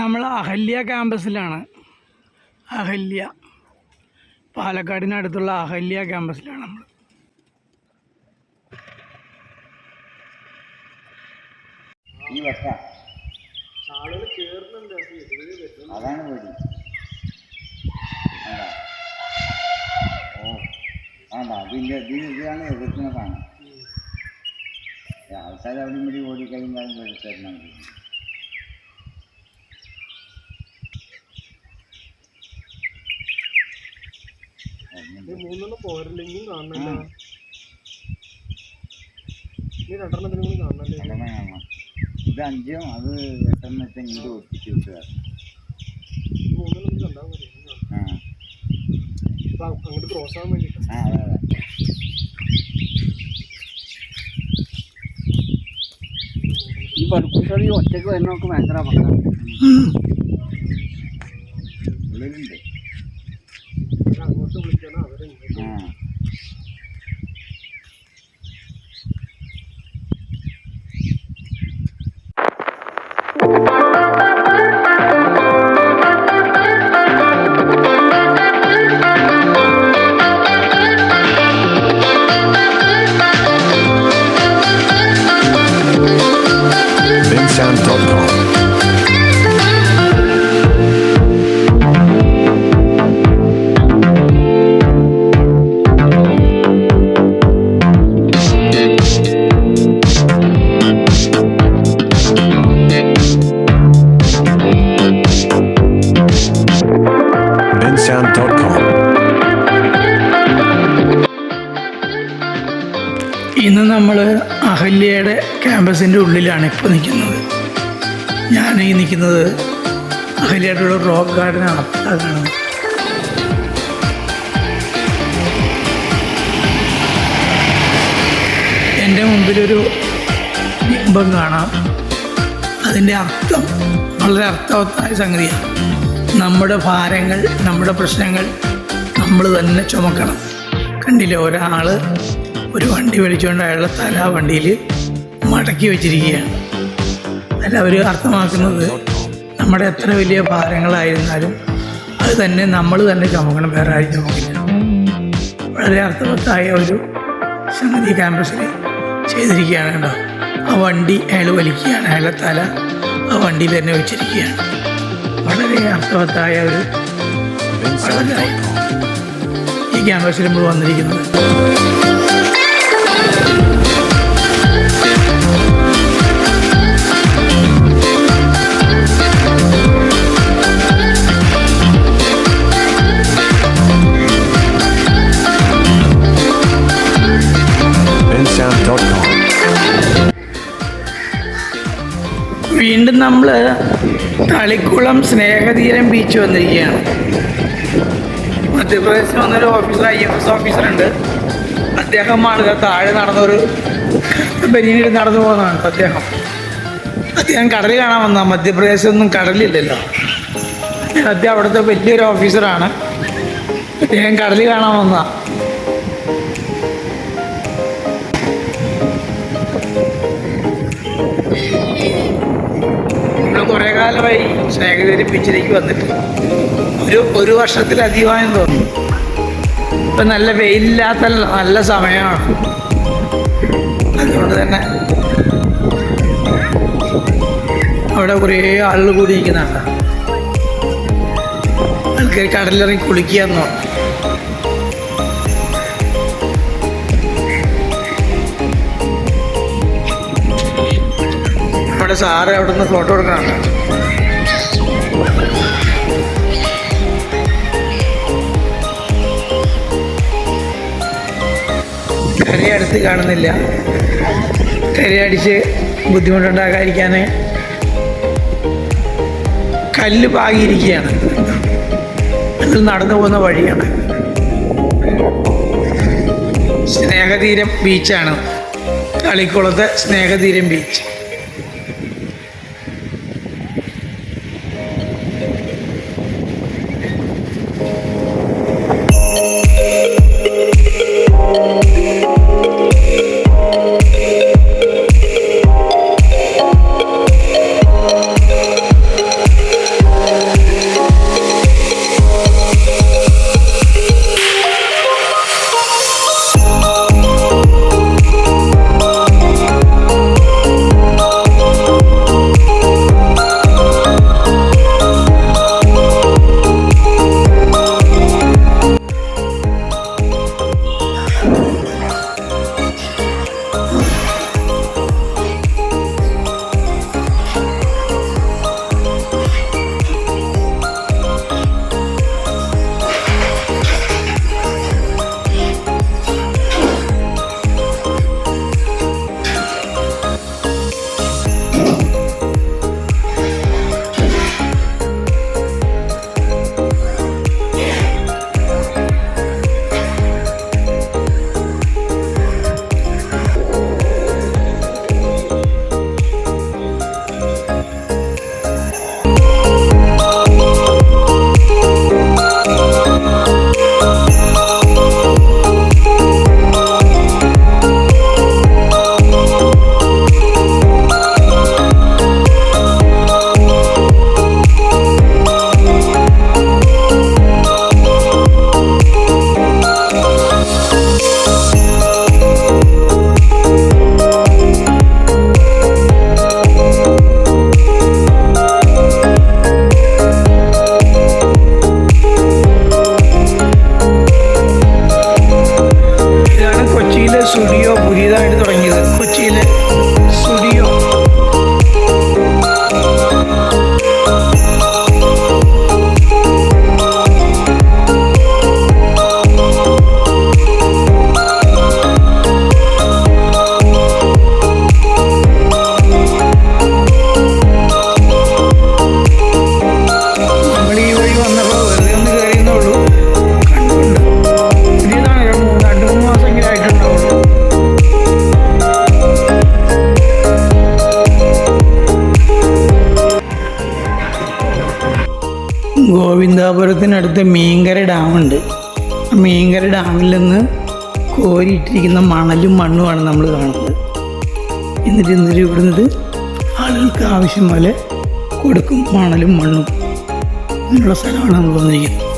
നമ്മൾ അഹല്യ ക്യാമ്പസിലാണ്. അഹല്യ, പാലക്കാടിനടുത്തുള്ള അഹല്യ ക്യാമ്പസിലാണ് നമ്മൾ. അതാണ് പേടി. ഇതിലാണ് എതിർക്കുന്ന സാധനം. ആൾക്കാർ അവിടെ കൂടി ഓടിക്കഴിയുമ്പോൾ എടുത്തരണം. മൂന്നെണ്ണം പോരില്ലെങ്കിൽ കാണണല്ലോ. രണ്ടെണ്ണത്തിനും കൂടി കാണണല്ലേ. കാണണം. ഇത് 5 അത് 8 വെച്ചാൽ ഇങ്ങോട്ട് ഒപ്പിച്ച് കിട്ടുക. മൂന്നെണ്ണം കണ്ടാൽ മതി. അങ്ങോട്ട് ക്രോസ് ആവാൻ വേണ്ടിട്ട്. അതെ അതെ. ഈ പടുക്കൂട്ടറി ഒറ്റയ്ക്ക് വരുന്നവർക്ക് ഭയങ്കര അപകടം. ഉള്ളിലുണ്ട്. അങ്ങോട്ട് വിളിക്കാനോ അവരെ ഇന്ന് നമ്മൾ അഹല്യയുടെ ക്യാമ്പസിൻ്റെ ഉള്ളിലാണ് ഇപ്പോൾ നിൽക്കുന്നത്. ഞാൻ ഈ നിൽക്കുന്നത് അഹല്യയുടെ റോക്ക് ഗാർഡനാണ്. അതാണ് എൻ്റെ മുമ്പിലൊരു ബിംബം കാണാം. അതിൻ്റെ അർത്ഥം വളരെ അർത്ഥവത്തായ സംഗതിയാണ്. നമ്മുടെ ഭാരങ്ങൾ, നമ്മുടെ പ്രശ്നങ്ങൾ നമ്മൾ തന്നെ ചുമക്കണം. കണ്ടില്ലേ, ഒരാൾ ഒരു വണ്ടി വലിച്ചുകൊണ്ട് അയാളുടെ തല വണ്ടിയിൽ മടക്കി വെച്ചിരിക്കുകയാണ്. അല്ല, അവർ അർത്ഥമാക്കുന്നത് നമ്മുടെ എത്ര വലിയ ഭാരങ്ങളായിരുന്നാലും അത് തന്നെ നമ്മൾ തന്നെ ചുമക്കണം, വേറെ ആരും ചുമക്കില്ല. വളരെ അർത്ഥവത്തായ ഒരു സംഗതി ക്യാമ്പസിൽ ചെയ്തിരിക്കുകയാണ്. കേട്ടോ, ആ വണ്ടി അയാൾ വലിക്കുകയാണ്, അയാളുടെ തല ആ വണ്ടിയിൽ തന്നെ വെച്ചിരിക്കുകയാണ്. വളരെ അർത്ഥവത്തായ ഒരു വളരെ ഈ ക്യാമ്പസിൽ നമ്മൾ വന്നിരിക്കുന്നത്. വീണ്ടും നമ്മൾ തളിക്കുളം സ്നേഹതീരം ബീച്ച് വന്നിരിക്കുകയാണ്. മധ്യപ്രദേശിൽ വന്നൊരു ഓഫീസർ, IFS ഓഫീസറുണ്ട്. അദ്ദേഹമാണ് താഴെ നടന്നൊരു ബനിയനിൽ നടന്നു പോകുന്നതാണ്. അദ്ദേഹം കടൽ കാണാൻ വന്ന, മധ്യപ്രദേശൊന്നും കടലില്ലല്ലോ. അദ്ദേഹം അവിടുത്തെ വലിയൊരു ഓഫീസറാണ്. അദ്ദേഹം കടൽ കാണാൻ വന്ന. കുറേ കാലമായി സ്നേഹതീരം ബീച്ചിലേക്ക് വന്നിട്ട് ഒരു വർഷത്തിലധികമായെന്ന് തോന്നുന്നു. ഇപ്പം നല്ല വെയിലില്ലാത്ത നല്ല സമയമാണ്. അതുകൊണ്ട് തന്നെ അവിടെ കുറേ ആളുകൾ കൂടിയിരിക്കുന്നുണ്ട്. ആൾക്കാർ കടലിറങ്ങി കുളിക്കുക എന്നോ. അവിടെ സാറ് അവിടെ നിന്ന് ഫോട്ടോ എടുക്കണം. കരയടുത്ത് കാണുന്നില്ല. കരയടിച്ച് ബുദ്ധിമുട്ടുണ്ടാകാതിരിക്കാൻ കല്ല് പാകിയിരിക്കുകയാണ്. അതിൽ നടന്നു പോകുന്ന വഴിയാണ്. സ്നേഹതീരം ബീച്ചാണ്, തളിക്കുളത്തെ സ്നേഹതീരം ബീച്ച്. ഗോവിന്ദാപുരത്തിനടുത്ത് മീങ്കര ഡാമുണ്ട്. ആ മീങ്കര ഡാമിൽ നിന്ന് കോരിയിട്ടിരിക്കുന്ന മണലും മണ്ണുമാണ് നമ്മൾ കാണുന്നത്. എന്നിട്ട് ഇവിടുന്ന് ആളുകൾക്ക് ആവശ്യം പോലെ കൊടുക്കും. മണലും മണ്ണും അങ്ങനെയുള്ള സ്ഥലമാണ് നമ്മൾ വന്നിരിക്കുന്നത്.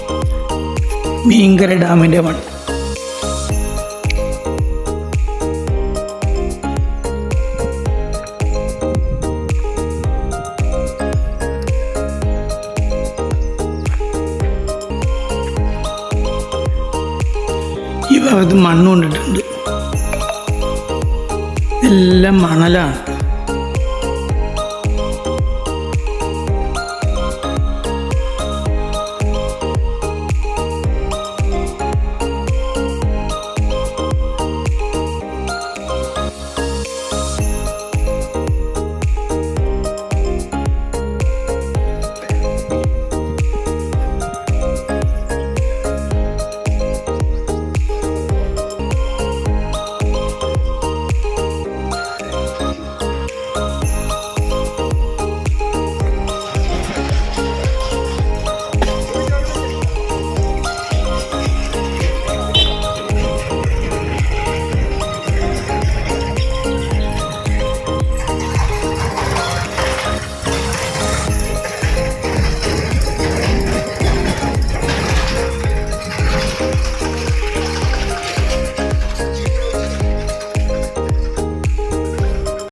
മീങ്കര ഡാമിൻ്റെ മണ്ണ്. ഈ ഭാഗത്ത് മണ്ണ് കൊണ്ടിട്ടുണ്ട്. എല്ലാം മണലാണ്.